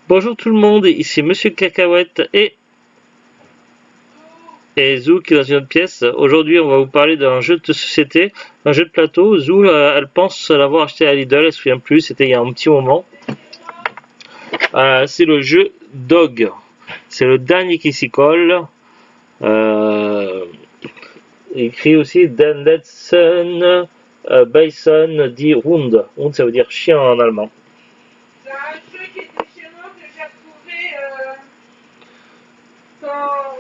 Bonjour tout le monde, ici Monsieur Cacahuète et Zou qui est dans une autre pièce. Aujourd'hui, on va vous parler d'un jeu de société, un jeu de plateau. Zou, elle pense l'avoir acheté à Lidl, elle se souvient plus, c'était il y a un petit moment. C'est le jeu Dog. C'est le dernier qui s'y colle. Écrit aussi Den letzten Bison die Hund. Hund, ça veut dire chien en allemand. C'est un jeu qui était chez moi que j'ai retrouvé quand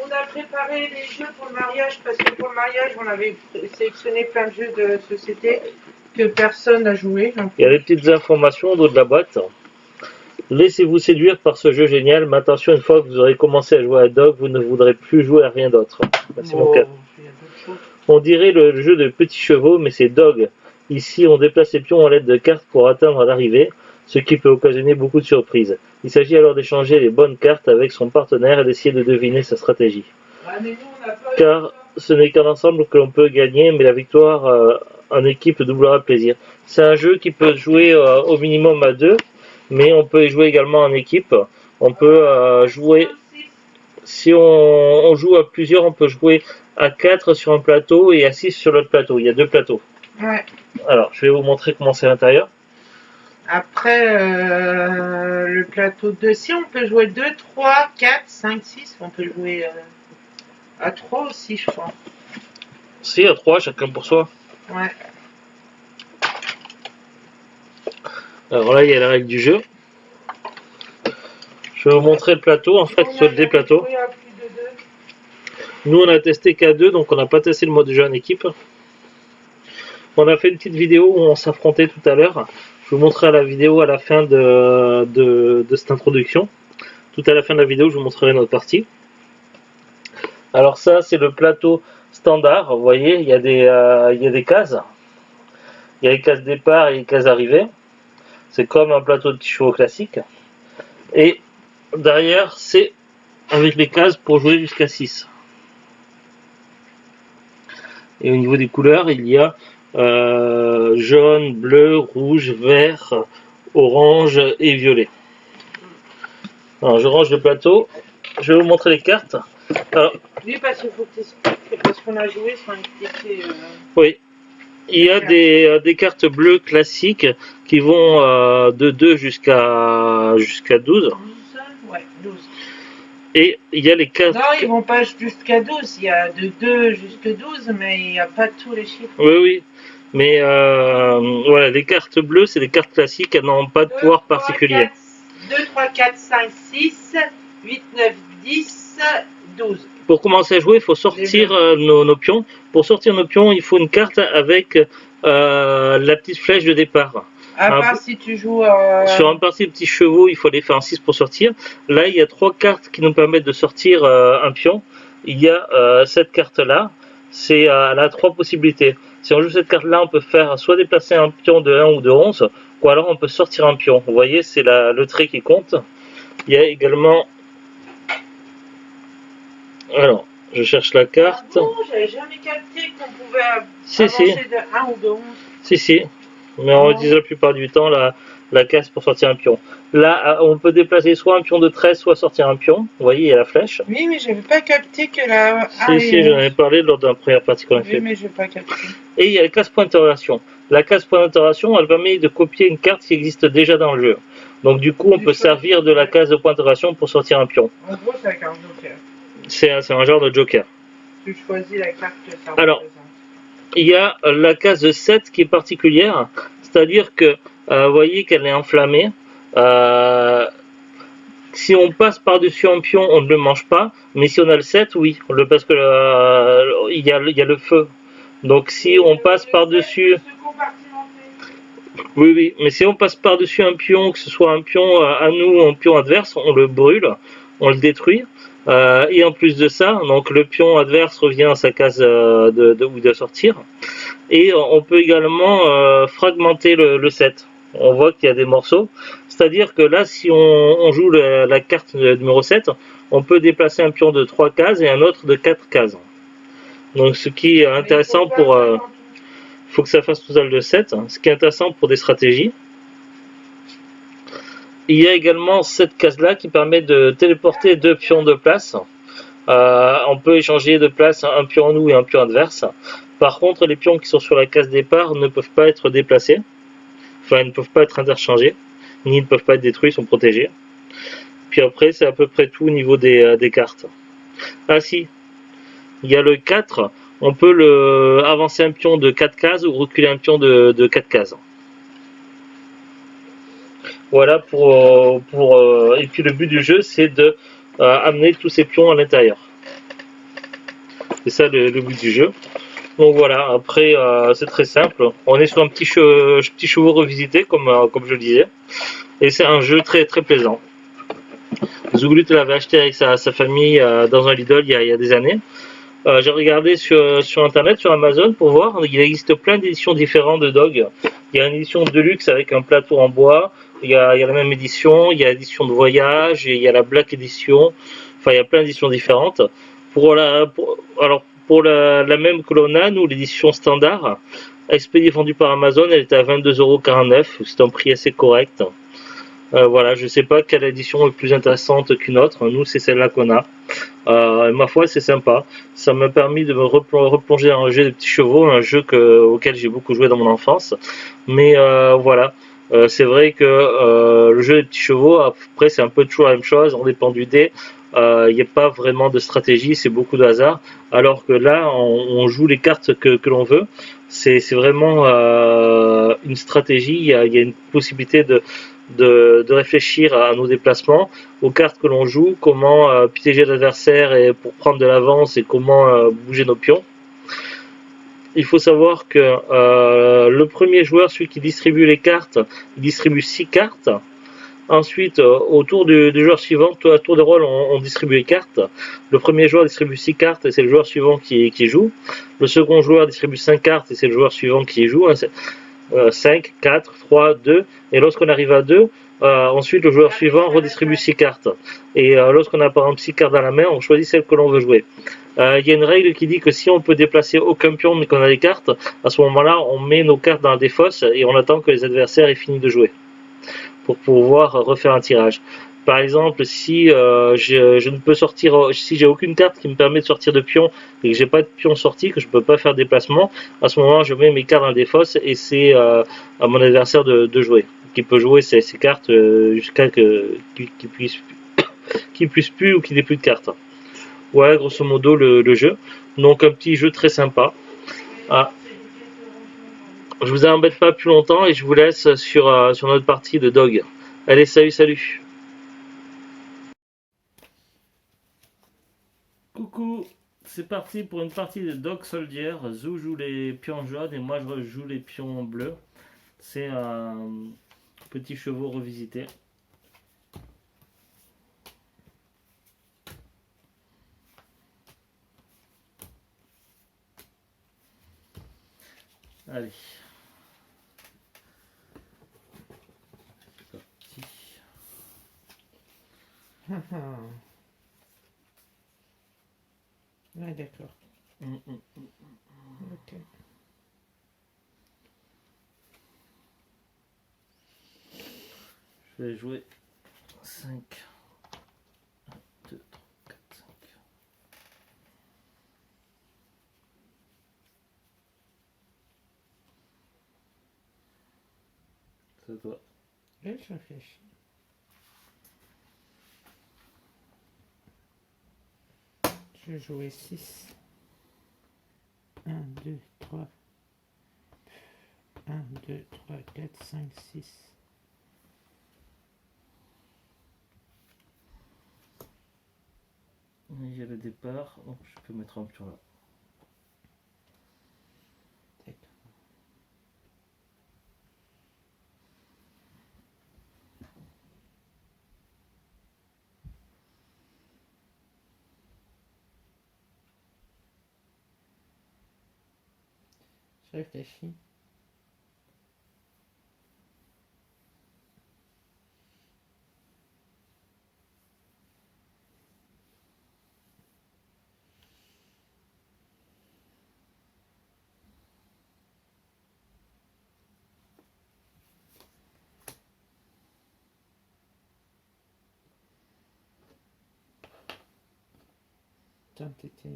on a préparé les jeux pour le mariage, parce que pour le mariage, on avait sélectionné plein de jeux de société que personne n'a joué. Il y a des petites informations au dos de la boîte. Laissez-vous séduire par ce jeu génial, mais attention, une fois que vous aurez commencé à jouer à Dog, vous ne voudrez plus jouer à rien d'autre. C'est mon cas. On dirait le jeu de petits chevaux, mais c'est Dog. Ici, on déplace les pions à l'aide de cartes pour atteindre l'arrivée, ce qui peut occasionner beaucoup de surprises. Il s'agit alors d'échanger les bonnes cartes avec son partenaire et d'essayer de deviner sa stratégie. Car ce n'est qu'en ensemble que l'on peut gagner, mais la victoire en équipe doublera le plaisir. C'est un jeu qui peut jouer au minimum à 2, mais on peut y jouer également en équipe. On peut jouer, si on joue à plusieurs, on peut jouer à 4 sur un plateau et à 6 sur l'autre plateau. Il y a 2 plateaux. Ouais. Alors, je vais vous montrer comment c'est à l'intérieur. Après, le plateau 2, si on peut jouer 2, 3, 4, 5, 6, on peut jouer à 3 aussi, je crois. Si, à 3, chacun pour soi. Ouais. Alors là, il y a la règle du jeu. Je vais vous montrer le plateau. En fait, c'est des plateaux. Nous, on a testé qu'à 2, donc on n'a pas testé le mode jeu en équipe. On a fait une petite vidéo où on s'affrontait tout à l'heure. Je vous montrerai la vidéo à la fin de cette introduction. Tout à la fin de la vidéo, je vous montrerai notre partie. Alors ça, c'est le plateau standard. Vous voyez, il y a des cases. Il y a les cases départ et les cases arrivée. C'est comme un plateau de petits chevaux classique. Et derrière, c'est avec les cases pour jouer jusqu'à 6. Et au niveau des couleurs, il y a jaune, bleu, rouge, vert, orange et violet. Alors je range le plateau. Je vais vous montrer les cartes. Alors, oui, parce qu'il faut que tu expliques, parce qu'on a joué sans expliquer. Oui. Il y a des cartes bleues classiques qui vont de 2 jusqu'à 12. Ouais, 12. Et il y a les cartes... Non, ils vont pas jusqu'à 12. Il y a de 2 jusqu'à 12, mais il n'y a pas tous les chiffres. Oui, oui. Mais voilà, les cartes bleues, c'est des cartes classiques, elles n'ont pas de pouvoir particulier. 2, 3, 4, 5, 6, 8, 9, 10, 12. Pour commencer à jouer, il faut sortir nos pions. Pour sortir nos pions, il faut une carte avec la petite flèche de départ. À part si tu joues... Sur un parti de petits chevaux, il faut les faire en 6 pour sortir. Là, il y a 3 cartes qui nous permettent de sortir un pion. Il y a cette carte-là. Elle a 3 possibilités. Si on joue cette carte-là, on peut faire soit déplacer un pion de 1 ou de 11, ou alors on peut sortir un pion. Vous voyez, c'est le trait qui compte. Il y a également... Alors, je cherche la carte. Ah non, j'avais jamais capté qu'on pouvait avancer de 1 ou de 11. Si. Mais on utilise la plupart du temps la case pour sortir un pion. Là, on peut déplacer soit un pion de 13, soit sortir un pion. Vous voyez, il y a la flèche. Oui, mais je n'avais pas capté que la... Si, j'en avais parlé lors de la première partie qu'on a fait. Oui, mais je n'ai pas capté. Et il y a la case point d'interrogation. La case point d'interrogation, elle permet de copier une carte qui existe déjà dans le jeu. Donc du coup, on peut servir de la case de point d'interrogation pour sortir un pion. En gros, c'est la carte joker. C'est un genre de joker. Tu choisis la carte que ça Alors, il y a la case 7 qui est particulière, c'est-à-dire que vous voyez qu'elle est enflammée. Si on passe par-dessus un pion, on ne le mange pas, mais si on a le 7, oui, parce que il y a le feu. Donc si on passe par-dessus... Oui, mais si on passe par-dessus un pion, que ce soit un pion à nous ou un pion adverse, on le brûle, on le détruit. Et en plus de ça, donc le pion adverse revient à sa case où il doit sortir. Et on peut également fragmenter le 7. On voit qu'il y a des morceaux. C'est-à-dire que là, si on joue la carte numéro 7, on peut déplacer un pion de 3 cases et un autre de 4 cases. Donc ce qui est intéressant pour... faut que ça fasse total de 7, ce qui est intéressant pour des stratégies. Il y a également cette case-là qui permet de téléporter 2 pions de place. On peut échanger de place un pion à nous et un pion adverse. Par contre, les pions qui sont sur la case départ ne peuvent pas être déplacés. Enfin, ils ne peuvent pas être interchangés, ni ils ne peuvent pas être détruits, ils sont protégés. Puis après, c'est à peu près tout au niveau des cartes. Ah si, il y a le 4, on peut avancer un pion de 4 cases ou reculer un pion de 4 cases. Voilà et puis le but du jeu, c'est de amener tous ces pions à l'intérieur. C'est ça le but du jeu. Donc voilà, après c'est très simple. On est sur un petit chevaux revisité, comme je le disais. Et c'est un jeu très très plaisant. Zouglut l'avait acheté avec sa famille dans un Lidl il y a des années. J'ai regardé sur internet, sur Amazon pour voir. Il existe plein d'éditions différentes de Dog. Il y a une édition de luxe avec un plateau en bois. Il y a la même édition. Il y a l'édition de voyage. Et il y a la Black Edition. Enfin, il y a plein d'éditions différentes. Pour la même que l'on a, nous, l'édition standard, expédiée vendue par Amazon, elle était à 22,49 €. C'est un prix assez correct. Voilà, je ne sais pas quelle édition est plus intéressante qu'une autre. Nous, c'est celle-là qu'on a. Ma foi, c'est sympa. Ça m'a permis de me replonger dans un jeu de petits chevaux, un jeu auquel j'ai beaucoup joué dans mon enfance. Mais voilà, c'est vrai que le jeu des petits chevaux, après, c'est un peu toujours la même chose. On dépend du dé. Il n'y a pas vraiment de stratégie, c'est beaucoup de hasard. Alors que là, on joue les cartes que l'on veut. C'est vraiment une stratégie. Il y a une possibilité de réfléchir à nos déplacements, aux cartes que l'on joue, comment piéger l'adversaire et pour prendre de l'avance et comment bouger nos pions. Il faut savoir que le premier joueur, celui qui distribue les cartes, il distribue 6 cartes. Ensuite, au tour du joueur suivant, à tour de rôle, on distribue les cartes. Le premier joueur distribue 6 cartes et c'est le joueur suivant qui joue. Le second joueur distribue 5 cartes et c'est le joueur suivant qui joue. 5, 4, 3, 2. Et lorsqu'on arrive à 2, ensuite le joueur suivant redistribue 6 cartes. Et lorsqu'on a par exemple 6 cartes dans la main, on choisit celle que l'on veut jouer. Il y a une règle qui dit que si on peut déplacer aucun pion mais qu'on a des cartes, à ce moment-là, on met nos cartes dans des fosses et on attend que les adversaires aient fini de jouer pour pouvoir refaire un tirage. Par exemple, si je ne peux sortir, si j'ai aucune carte qui me permet de sortir de pion et que j'ai pas de pion sorti, que je peux pas faire de déplacement, à ce moment je mets mes cartes dans des fosses et c'est à mon adversaire de jouer. Qui peut jouer ces cartes jusqu'à qu'il puisse plus ou qu'il n'ait plus de cartes. Voilà grosso modo le jeu. Donc un petit jeu très sympa. Ah. Je vous embête pas plus longtemps et je vous laisse sur notre partie de Dog. Allez, salut. Coucou, c'est parti pour une partie de Dog Soldier. Zou joue les pions jaunes et moi je joue les pions bleus. C'est un petit chevaux revisité. Allez. Ouais, d'accord. Ok. Je vais jouer 5. 1, 2, 3, 4, 5. C'est à toi. Je réfléchis. Je vais jouer 6. 1, 2, 3. 1, 2, 3, 4, 5, 6. Il y a le départ, donc je peux mettre un pion là. Je réfléchis. Putain, t'étais.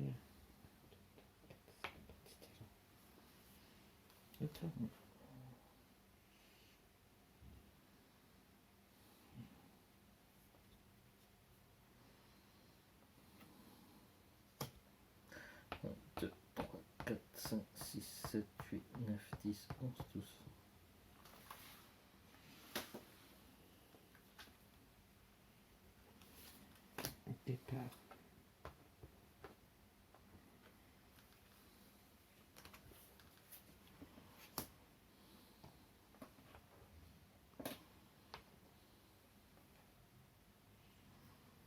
Et toi? 2, 3, 4, 5, 6, 7, 8, 9, 10, 11, 12. Départ.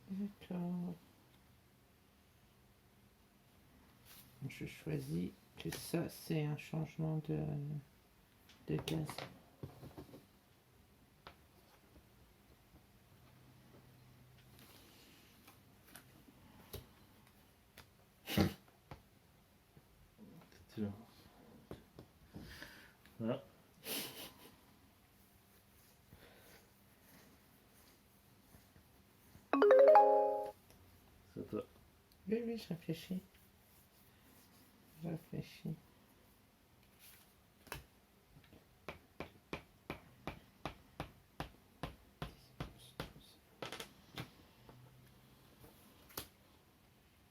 D'accord. Je choisis que ça, c'est un changement de gaz. Voilà. C'est à toi. Oui, je réfléchis. Je réfléchis.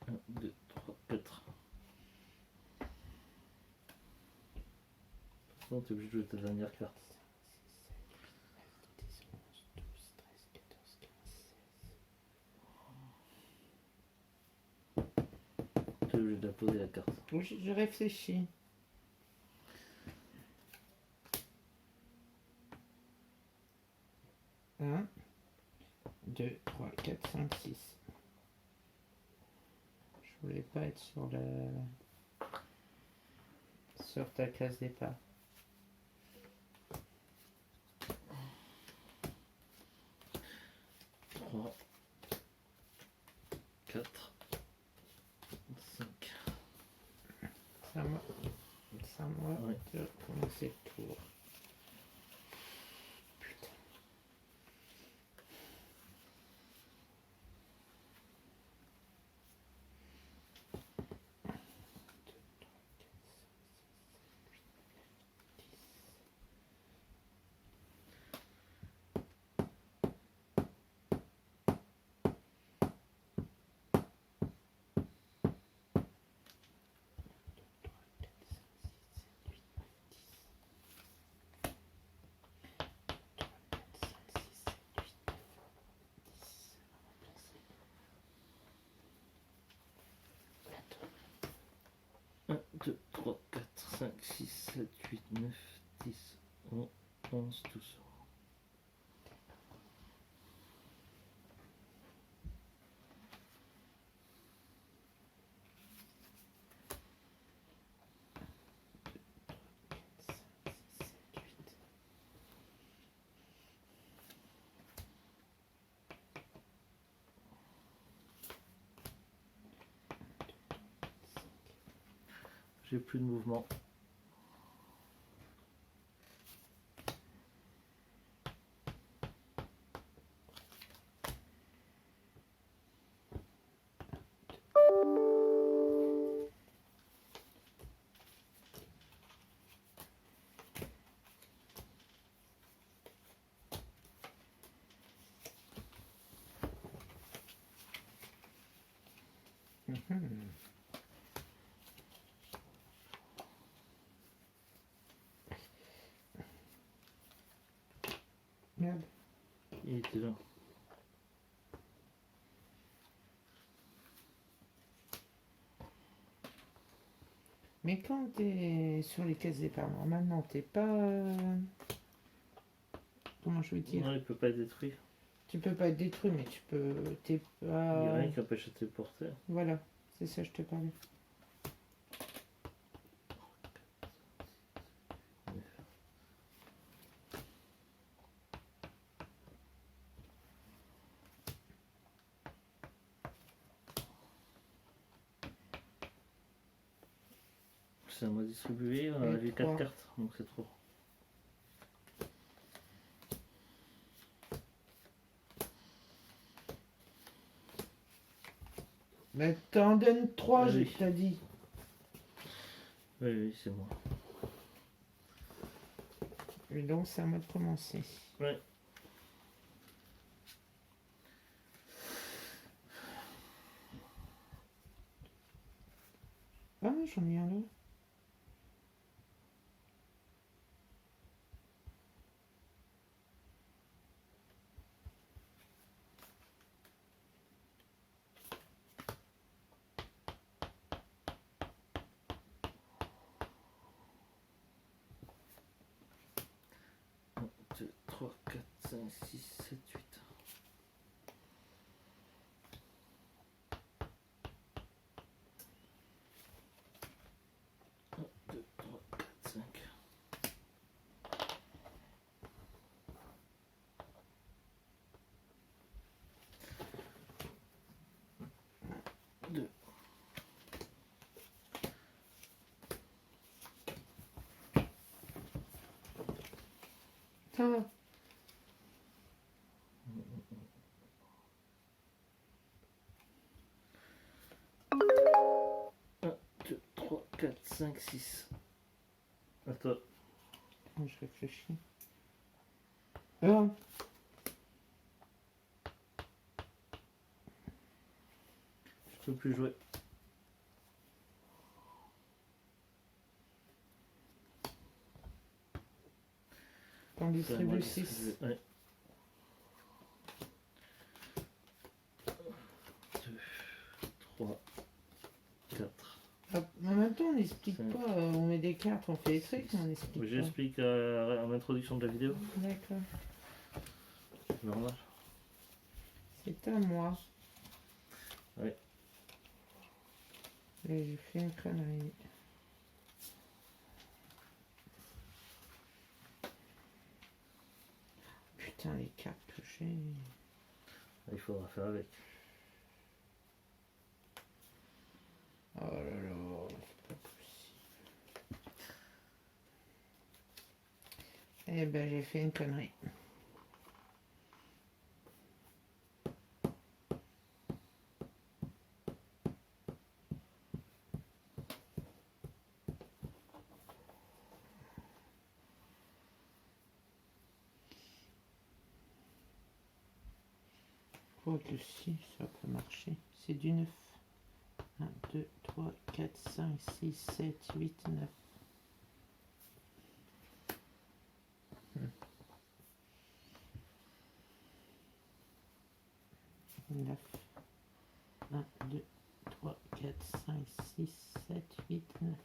Un, 2, 3, 4. Sinon, tu es obligé de jouer ta dernière carte. 10, 11, 12, 13, 14, 15, 16. Tu es obligé de la poser la carte. Je réfléchis. Un, 2, 3, 4, 5, 6. Je voulais pas être sur ta case départ. 3, 4, 5. C'est à moi. C'est à moi Ouais. de commencer le tour. Putain. Un, 2, 3, 4, 5, 6, 7, 8, 9, 10, 11, 12. J'ai plus de mouvement. Merde. Il était là. Mais quand t'es sur les cases départ, normalement, t'es pas. Comment je veux dire? Non, il peut pas être détruit. Tu peux pas être détruit, mais tu peux. T'es Il n'y a pas. rien qui empêche de te porter. Voilà, c'est ça, je te parlais. C'est à moi de distribuer. Et J'ai 4 trois. cartes, donc c'est trop. Mais t'en donnes 3, Oui. t'as dit. Oui, oui, c'est moi. Et donc, c'est à moi de commencer. Ouais. Ah, j'en ai un là. Un, 2, 3, 4, 5, 6, 7, 8. 1, 2, 3, 4, 5. 2. Ah, 1, 2, 3, 4, 5, 6. Attends. je réfléchis. Ah, Je peux plus jouer. t'en distribues 6. Ouais. 2, 3, 4. En même temps, on n'explique C'est- pas. On met des cartes, on fait des trucs, mais on n'explique pas. J'explique en introduction de la vidéo. D'accord. Normal. C'est à moi. Ouais. Et j'ai fait une connerie. Putain, les cartes que j'ai. Il faudra faire avec. Oh là là, c'est pas possible. Eh ben, j'ai fait une connerie. Quoique si, ça peut marcher. C'est du 9. 1, 2, 3, 4, 5, 6, 7, 8, 9. 9. 1, 2, 3, 4, 5, 6, 7, 8, 9.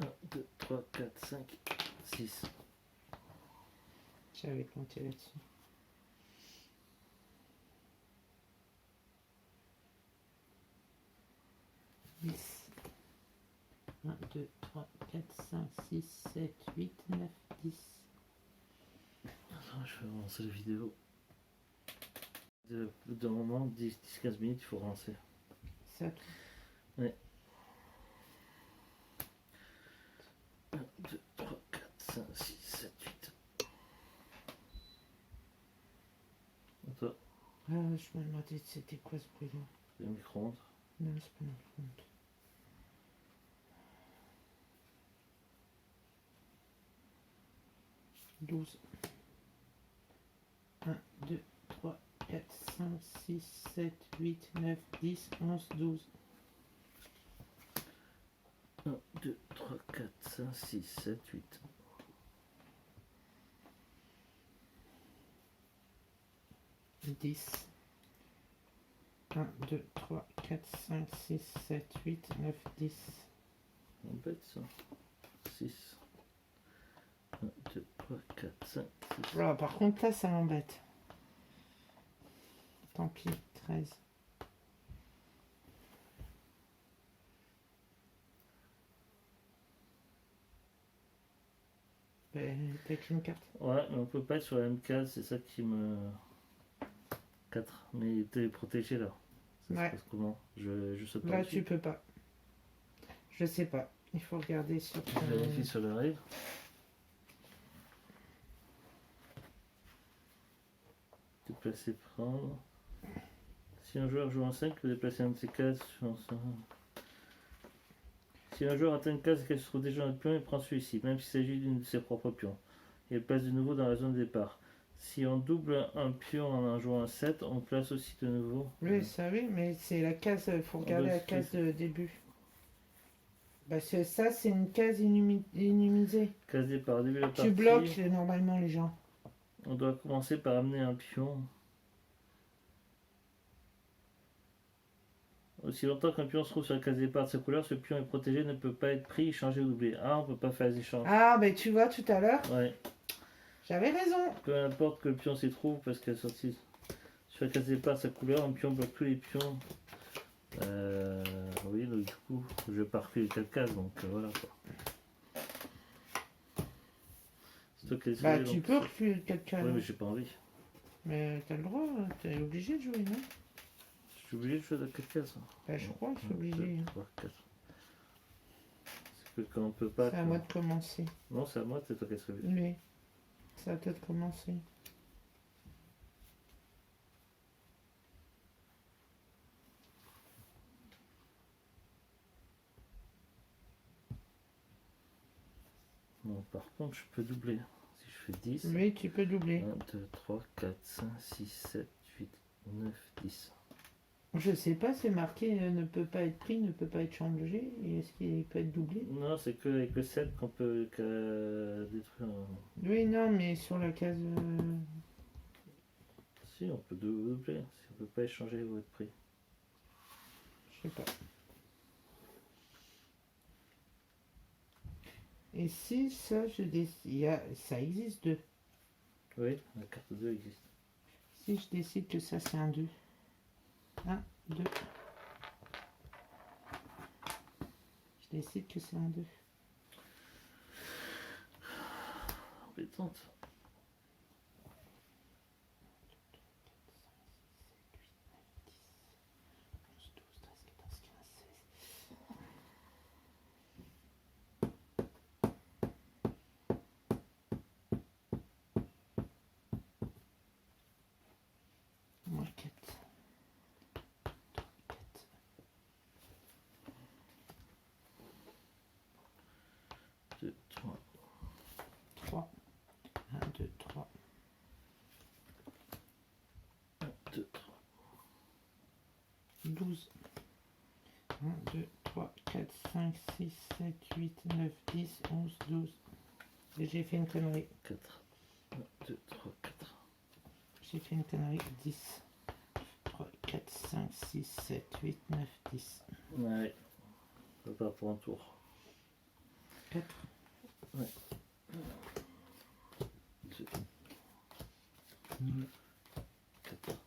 1, 2, 3, 4, 5, 6. J'avais compté là-dessus. Dix. 1, 2, 3, 4, 5, 6, 7, 8, 9, 10. Attends, je vais relancer la vidéo. D'un moment, 10-15 minutes, il faut relancer. Ça, 1, 2, 3, 4, 5, 6, 7, 8. Attends, ah, je me demandais c'était quoi ce bruit-là. le micro-ondes. Non, c'est pas notre compte. Douze. 1, 2, 3, 4, 5, 6, 7, 8, 9, 10, 11, 12. 1, 2, 3, 4, 5, 6, 7, 8. 10. 1, 2, 3, 4, 5, 6, 7, 8, 9, 10. Embête ça. 6. 1, 2, 3, 4, 5, 6. Voilà, par contre, là, ça m'embête. Tant pis, 13. T'as qu'une carte. Ouais, mais on peut pas être sur la même case, c'est ça qui me. 4. Mais t'es protégé là. Ça Ouais. se passe comment? Je saute pas Là, dessus. tu peux pas. Je sais pas. Il faut regarder sur ton... Je vérifie sur le règle. déplacer, prendre. Si un joueur joue en 5, il peut déplacer un de ses cases. Si un joueur atteint une case et qu'elle se trouve déjà dans le pion, il prend celui-ci, même s'il s'agit d'une de ses propres pions. Et il place de nouveau dans la zone de départ. Si on double un pion en jouant un 7, on place aussi de nouveau. Oui, ça oui, mais c'est la case, il faut regarder la case de début. Parce que ça, c'est une case inhumisée. Case départ, début de la partie. Tu bloques normalement les gens. On doit commencer par amener un pion. Aussi longtemps qu'un pion se trouve sur la case départ de sa couleur, ce pion est protégé, ne peut pas être pris, changé ou doublé. Ah, on peut pas faire les échanges. Ah, ben tu vois tout à l'heure, Ouais. j'avais raison. Peu importe que le pion s'y trouve, parce qu'elle est sortie sur la case départ de sa couleur, un pion bloque tous les pions. Oui, donc du coup, je pars plus les 4 cases, donc voilà quoi. C'est toi qui as Bah, décidé, tu donc, peux refuser quelqu'un. Oui, mais j'ai pas envie. Mais t'as le droit, t'es obligé de jouer, non? Je suis obligé de jouer de 4 cases. Bah, je crois que c'est obligé. 2, 3, 4. C'est que quand on peut pas. C'est à moi de commencer. Non, c'est à moi, c'est toi qui as sauvé. Oui, ça a peut-être commencé. Non, par contre, je peux doubler. Si je fais 10. Oui, tu peux doubler. 1, 2, 3, 4, 5, 6, 7, 8, 9, 10. Je sais pas, c'est marqué ne peut pas être pris, ne peut pas être changé. Et est-ce qu'il peut être doublé? Non, c'est que avec le 7 qu'on peut détruire. Oui, non, mais sur la case. Si, on peut doubler. Si on peut pas échanger votre prix. Je sais pas. Et si ça, ça existe 2. Oui, la carte 2 existe. Si je décide que ça c'est un 2. 1, 2. Je décide que c'est un 2. Embêtante. 2, 3. 3. 1, 2, 3. 1, 2, 3. 12. 1, 2, 3, 4, 5, 6, 7, 8, 9, 10, 11, 12. Et j'ai fait une connerie. 4. 1, 2, 3, 4. J'ai fait une connerie. 10. 3, 4, 5, 6, 7, 8, 9, 10. Ouais. Ça part pour un tour. 4. Ouais. 2. 4.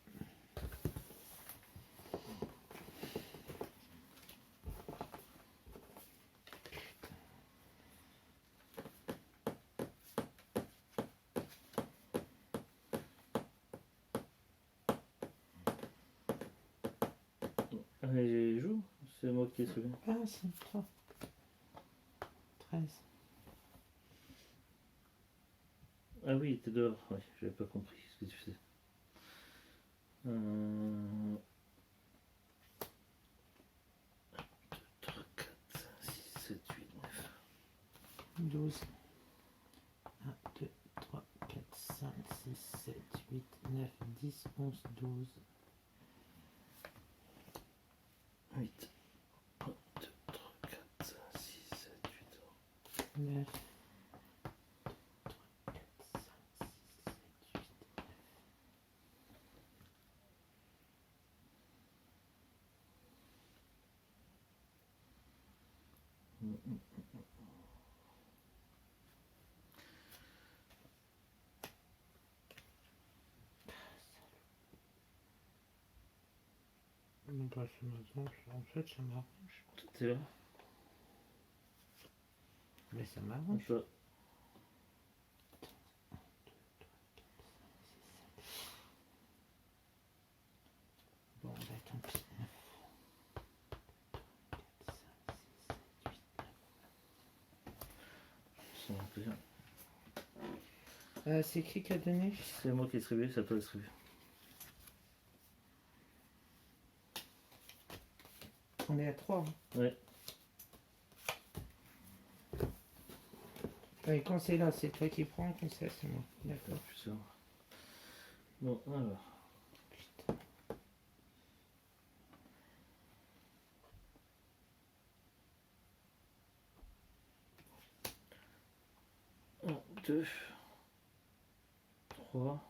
Allez, je joue. C'est moi qui ai sauvé. Ah, c'est 3. 13. Ah oui, t'es dehors. Oui, j'avais pas compris ce que tu faisais. 2, 3, 4, 5, 6, 7, 8, 9. 12. 1, 2, 3, 4, 5, 6, 7, 8, 9, 10, 11, 12. 8. 1, 2, 3, 4, 5, 6, 7, 8. 9. En fait, ça m'arrange. T'es là? Mais ça m'arrange. Toi. Bon, bah tant pis. 9. C'est bien. C'est qui a donné? C'est moi qui ai distribué, c'est à toi de distribuer. On est à 3. Ouais. Et quand c'est là, c'est toi qui prends, quand c'est moi. D'accord. Putain. Bon, alors. Putain. Un, 2, 3,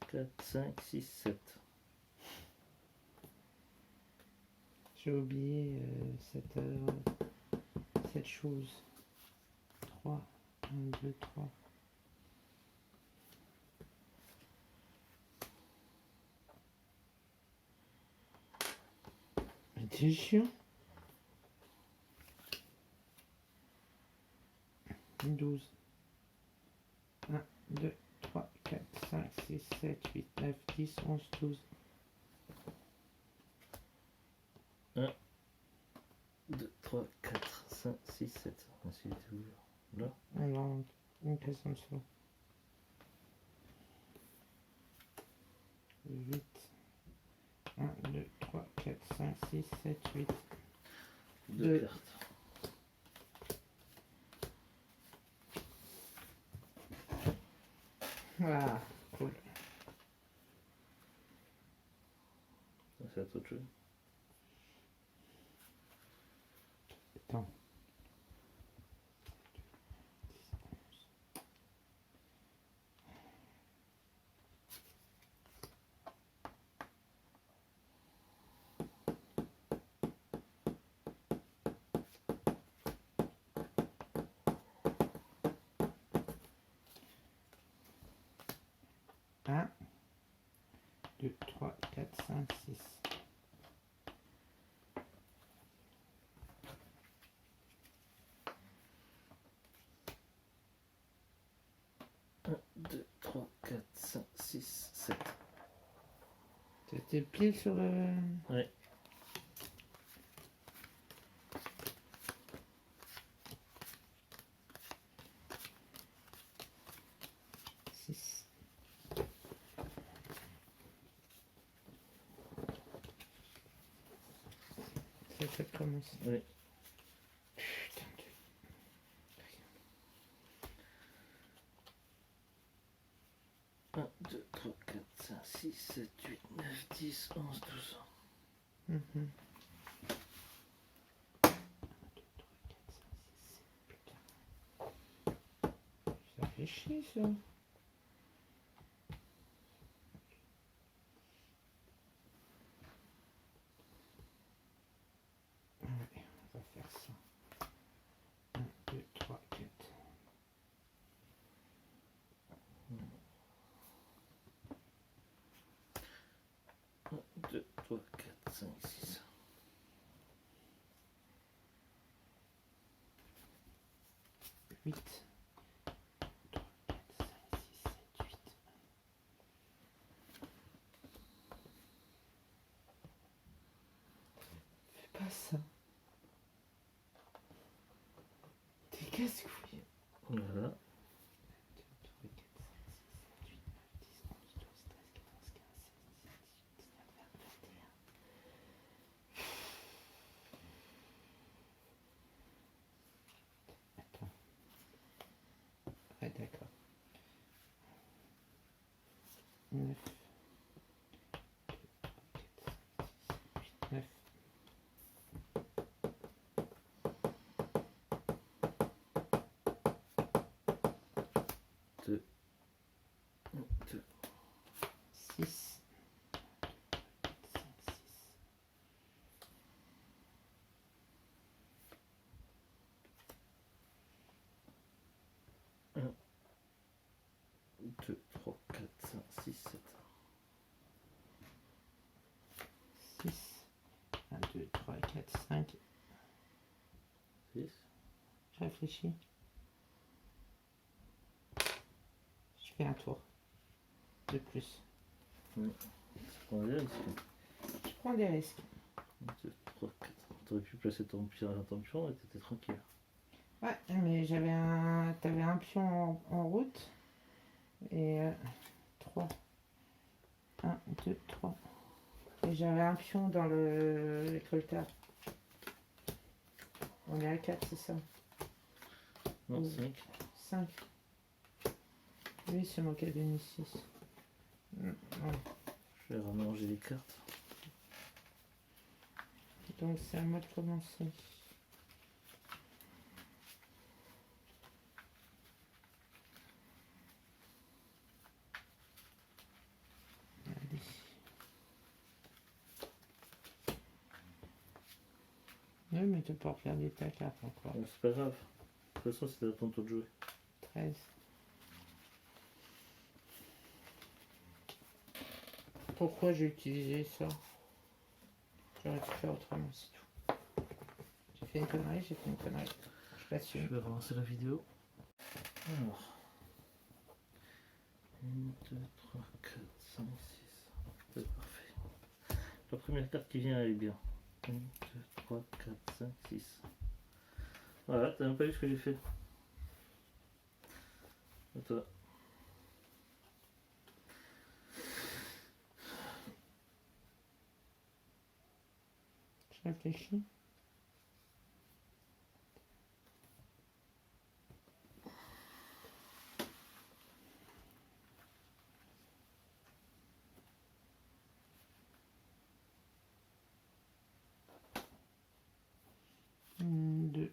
4, 5, 6, 7. J'ai oublié cette chose. 3, 1, 2, 3. C'est chiant. 12. 1, 2, 3, 4, 5, 6, 7, 8, 9, 10, 11, 12. 1, 2, 3, 4, 5, 6, 7. Ainsi, il était ouvert. Là. Alors, une case en dessous. 8. 1, 2, 3, 4, 5, 6, 7, 8. 2 cartes. Voilà, cool. C'est à toi de jouer. Attends. Un, 2, 3, 4, 5, 6. 1, 2, 3, 4, 5, 6, 7. T'es pile sur le... Ouais. Ça commence. Oui. Putain de... 1, 2, 3, 4, 5, 6, 7, 8, 9, 10, 11, 12. Mhm. Ça fait chier ça. Allez, on va faire ça. 1, 2, 3, 4. 1, 2, 3, 4, 5, 6. 8. 3, 4, 5, 6, 7, 8. Fais pas ça. T'es casse-couille. Voilà. 2, 3, 4, 5, 6, 7, 8, 9, 10, 11, 12, 13, 14, 15, 16, 17, 18, 19, 20, 21. Attends. Ouais, d'accord. 9. 9. 2, 1, 2, 6. 5, 6. 1, 2, 3, 4, 5, 6, 7. 6. 1, 2, 3, 4, 5. 6. Je réfléchis. Je fais un tour. De plus. Oui. C'est pas bien ici. Je prends des risques. 1, 2, 3, 4. T'aurais pu placer ton pion et t'étais tranquille. Ouais, mais j'avais un... T'avais un pion en route. Et 3. 1, 2, 3. Et j'avais un pion dans le coltard. On est à 4, c'est ça? Non, Ou 5. 5. Oui, c'est moi qui avais mis 6. Ouais. Je vais ranger les cartes. Donc c'est à moi de commencer. Allez. Oui, mais tu peux regarder ta carte encore. C'est pas grave. De toute façon, c'est à ton tour de jouer. 13. Pourquoi j'ai utilisé ça? J'aurais pu faire autrement, c'est tout. J'ai fait une connerie, j'ai fait une connerie. Je l'assume. Je vais relancer la vidéo. Alors. 1, 2, 3, 4, 5, 6. C'est parfait. La première carte qui vient, elle est bien. 1, 2, 3, 4, 5, 6. Voilà, t'as même pas vu ce que j'ai fait. À toi. Je réfléchis. Deux.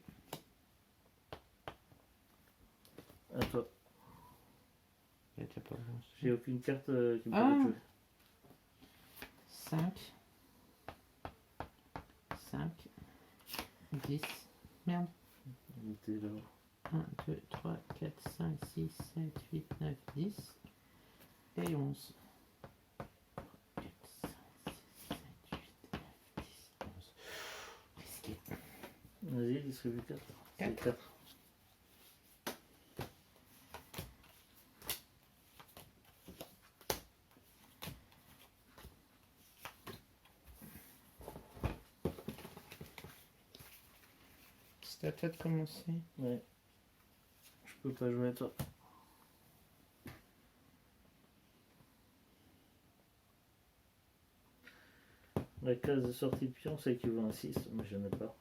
À toi. Et t'as pas bon. J'ai aucune carte qui me Ah. permet de jouer. 5. 5. 10. Merde. Il était là. 1, 2, 3, 4, 5, 6, 7, 8, 9, 10. Et 11. 4, 5, 6, 7, 8, 9, 10, 11. Risqué. Vas-y, distribue 4. 4. 4. C'est à toi de commencer. Ouais. Je peux pas jouer à toi. La case de sortie de pion, ça équivaut à un 6, mais je n'ai pas.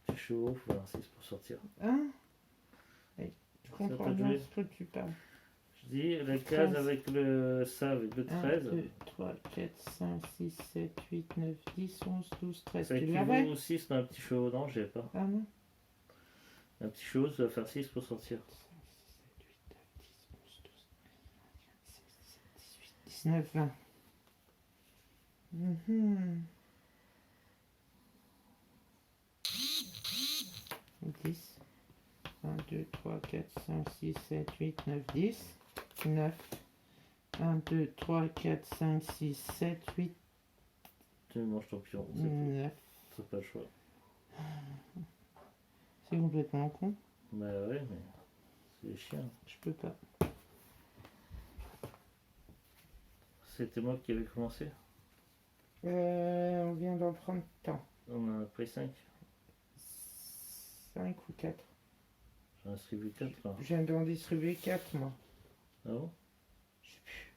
Tu chevaux, il faut un 6 pour sortir. Hein? Je comprends bien ce que tu parles. Je dis la 13. case avec le ça, avec le 13. 1, 2, 3, 4, 5, 6, 7, 8, 9, 10, 11, 12, 13. Ça Tu équivaut l'avais? au 6 dans un petit chevaux. Non, j'ai pas. Ah non? Un petit chevaux, ça va faire 6 pour sortir. 19, 20. 10. 1, 2, 3, 4, 5, 6, 7, 8, 9, 10. 9. 1, 2, 3, 4, 5, 6, 7, 8, Tu manges ton pion. 9. C'est pas le choix. C'est complètement con. Bah ouais, mais c'est des chiens. Je peux pas. C'était moi qui avais commencé. On vient d'en prendre tant. On en a pris 5. 5 ou 4. J'en ai distribué 4 là. Je viens d'en distribuer 4 moi. Ah bon? Je sais plus.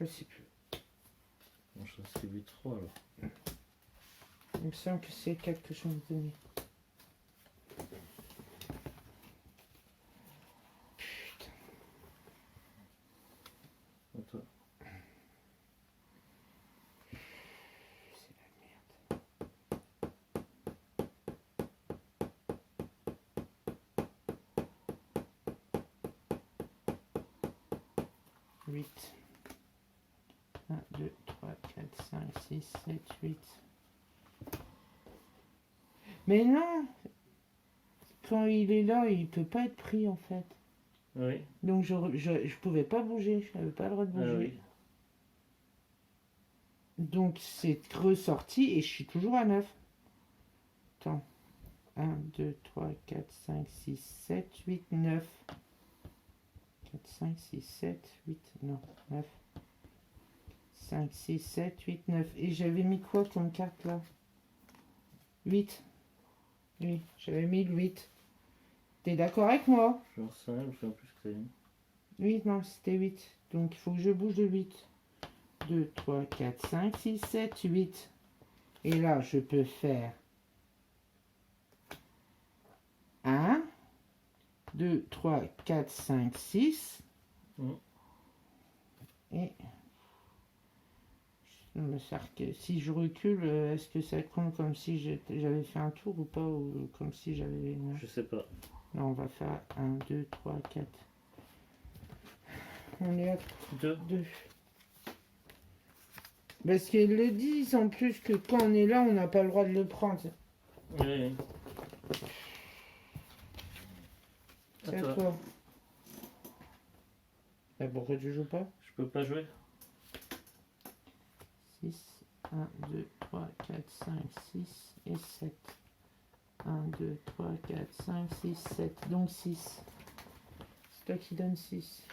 Je sais plus. Bon, j'en ai distribué 3 alors. Il me semble que c'est 4 que je vais me donner. Putain. À toi. C'est la merde. 8. 1, 2, 3, 4, 5, 6, 7, 8. Mais non! Quand il est là, il peut pas être pris en fait. Oui. Donc je pouvais pas bouger, je n'avais pas le droit de bouger. Ah oui. Donc c'est ressorti et je suis toujours à 9. Attends. 1, 2, 3, 4, 5, 6, 7, 8, 9. 4, 5, 6, 7, 8, non, 9. 5, 6, 7, 8, 9. Et j'avais mis quoi comme carte là? 8. Oui, j'avais mis le 8. T'es d'accord avec moi? J'en sais rien, je sais en plus que t'as mis. Oui, non, c'était 8. Donc il faut que je bouge de 8. 2, 3, 4, 5, 6, 7, 8. Et là, je peux faire 1, 2, 3, 4, 5, 6. Et je me sers que si je recule, est-ce que ça compte comme si j'avais fait un tour ou pas, ou comme si j'avais... Je sais pas. Non, on va faire 1, 2, 3, 4. On est à 2. Parce qu'ils le disent en plus que quand on est là, on n'a pas le droit de le prendre. Oui. C'est à toi. Ah, pourquoi tu joues pas? Je peux pas jouer. 6, 1, 2, 3, 4, 5, 6 et 7. 1, 2, 3, 4, 5, 6, 7. Donc 6. C'est toi qui donne 6.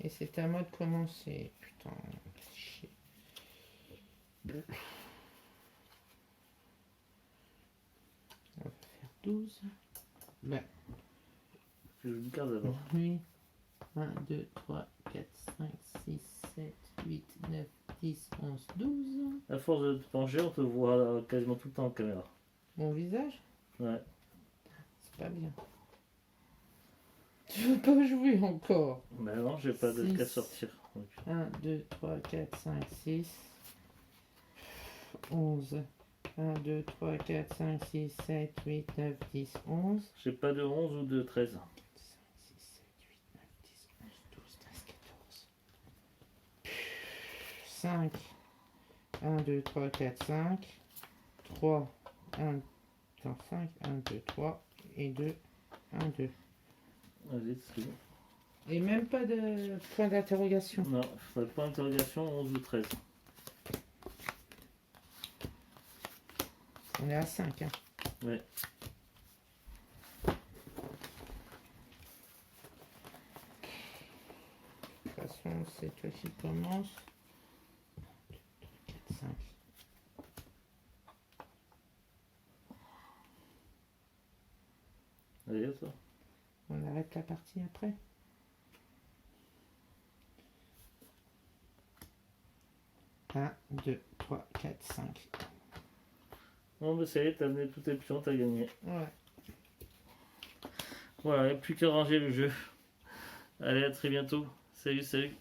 Et c'est à moi de commencer. Putain, chier. On va faire 12. Ben. Je joue une carte d'abord. Oui. 1, 2, 3, 4, 5, 6, 7, 8, 9, 10, 11, 12. À force de te pencher, on te voit quasiment tout le temps en caméra. Mon visage? Ouais. C'est pas bien. Tu veux pas jouer encore? Mais non, j'ai pas de cas sortir. Donc. 1, 2, 3, 4, 5, 6. 11. 1, 2, 3, 4, 5, 6, 7, 8, 9, 10, 11. J'ai pas de 11 ou de 13. 5, 1, 2, 3, 4, 5, 3, 1, 5, 1, 2, 3, et 2, 1, 2. Vas-y, c'est bon. Et même pas de point d'interrogation. Non, pas de point d'interrogation, 11 ou 13. On est à 5, hein. Ouais. De toute façon, c'est toi qui commence. 4, 5. Allez, à toi. On arrête la partie après. Un, 2, 3, 4, 5. Bon, bah ça y est, t'as amené tous tes pions, t'as gagné. Ouais. Voilà, il n'y a plus qu'à ranger le jeu. Allez, à très bientôt. Salut, salut.